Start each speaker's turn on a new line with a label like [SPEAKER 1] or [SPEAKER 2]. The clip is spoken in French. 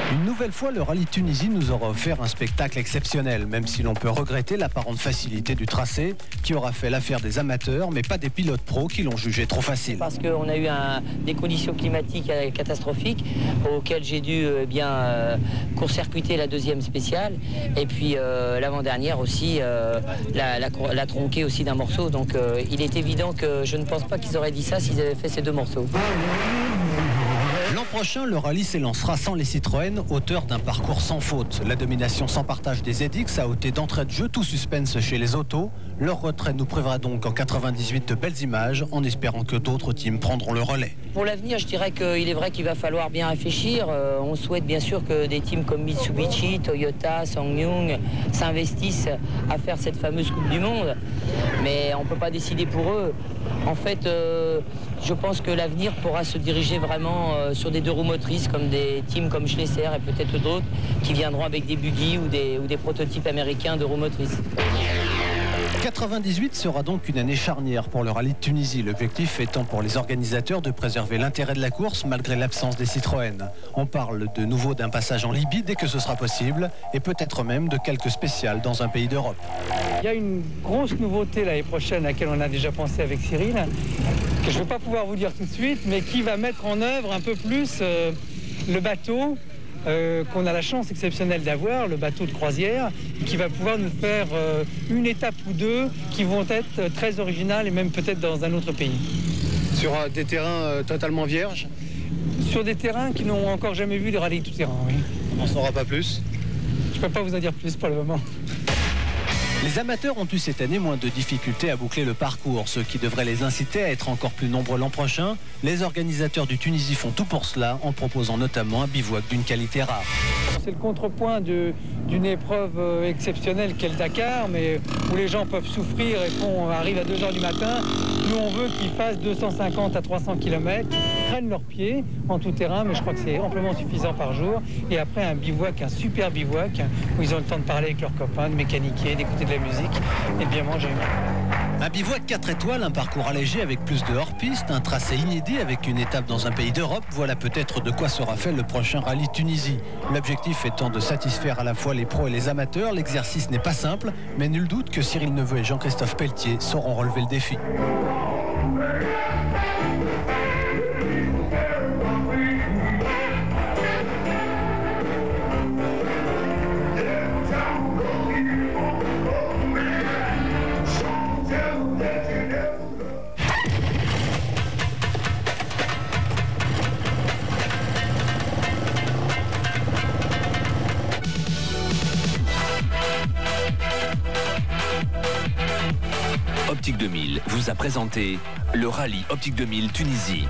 [SPEAKER 1] Une nouvelle fois, le rallye Tunisie nous aura offert un spectacle exceptionnel, même si l'on peut regretter l'apparente facilité du tracé, qui aura fait l'affaire des amateurs, mais pas des pilotes pros qui l'ont jugé trop facile.
[SPEAKER 2] Parce qu'on a eu des conditions climatiques catastrophiques, auxquelles j'ai dû court-circuiter la deuxième spéciale, et puis l'avant-dernière aussi, la tronquer aussi d'un morceau. Donc il est évident que je ne pense pas qu'ils auraient dit ça s'ils avaient fait ces deux morceaux.
[SPEAKER 1] L'an prochain, le rallye s'élancera sans les Citroën, auteurs d'un parcours sans faute. La domination sans partage des ZX a ôté d'entrée de jeu tout suspense chez les autos. Leur retrait nous privera donc en 98 de belles images, en espérant que d'autres teams prendront le relais.
[SPEAKER 2] Pour l'avenir, je dirais qu'il est vrai qu'il va falloir bien réfléchir. On souhaite bien sûr que des teams comme Mitsubishi, Toyota, SsangYong s'investissent à faire cette fameuse Coupe du Monde. Mais on ne peut pas décider pour eux. En fait, je pense que l'avenir pourra se diriger vraiment sur des deux roues motrices, comme des teams comme Schlesser et peut-être d'autres qui viendront avec des buggy ou des prototypes américains de roues motrices.
[SPEAKER 1] 98 sera donc une année charnière pour le rallye de Tunisie, l'objectif étant pour les organisateurs de préserver l'intérêt de la course malgré l'absence des Citroën. On parle de nouveau d'un passage en Libye dès que ce sera possible et peut-être même de quelques spéciales dans un pays d'Europe.
[SPEAKER 3] Il y a une grosse nouveauté l'année prochaine à laquelle on a déjà pensé avec Cyril, que je ne vais pas pouvoir vous dire tout de suite, mais qui va mettre en œuvre un peu plus le bateau qu'on a la chance exceptionnelle d'avoir, le bateau de croisière, qui va pouvoir nous faire une étape ou deux qui vont être très originales et même peut-être dans un autre pays.
[SPEAKER 4] Sur des terrains totalement vierges?
[SPEAKER 3] Sur des terrains qui n'ont encore jamais vu les rallyes tout-terrain, oui.
[SPEAKER 4] On n'en saura pas plus?
[SPEAKER 3] Je ne peux pas vous en dire plus pour le moment.
[SPEAKER 1] Les amateurs ont eu cette année moins de difficultés à boucler le parcours, ce qui devrait les inciter à être encore plus nombreux l'an prochain. Les organisateurs du Tunisie font tout pour cela, en proposant notamment un bivouac d'une qualité rare.
[SPEAKER 3] C'est le contrepoint d'une épreuve exceptionnelle qu'est le Dakar, mais où les gens peuvent souffrir et arrivent à 2 h du matin. Nous, on veut qu'ils fassent 250 à 300 km, prennent leurs pieds en tout terrain, mais je crois que c'est amplement suffisant par jour. Et après, un bivouac, un super bivouac, où ils ont le temps de parler avec leurs copains, de mécaniquer, d'écouter de la musique et de bien manger.
[SPEAKER 1] Un bivouac 4 étoiles, un parcours allégé avec plus de hors-piste, un tracé inédit avec une étape dans un pays d'Europe, voilà peut-être de quoi sera fait le prochain rallye Tunisie. L'objectif étant de satisfaire à la fois les pros et les amateurs, l'exercice n'est pas simple, mais nul doute que Cyril Neveu et Jean-Christophe Pelletier sauront relever le défi.
[SPEAKER 5] Optique 2000 vous a présenté le rallye Optique 2000 Tunisie.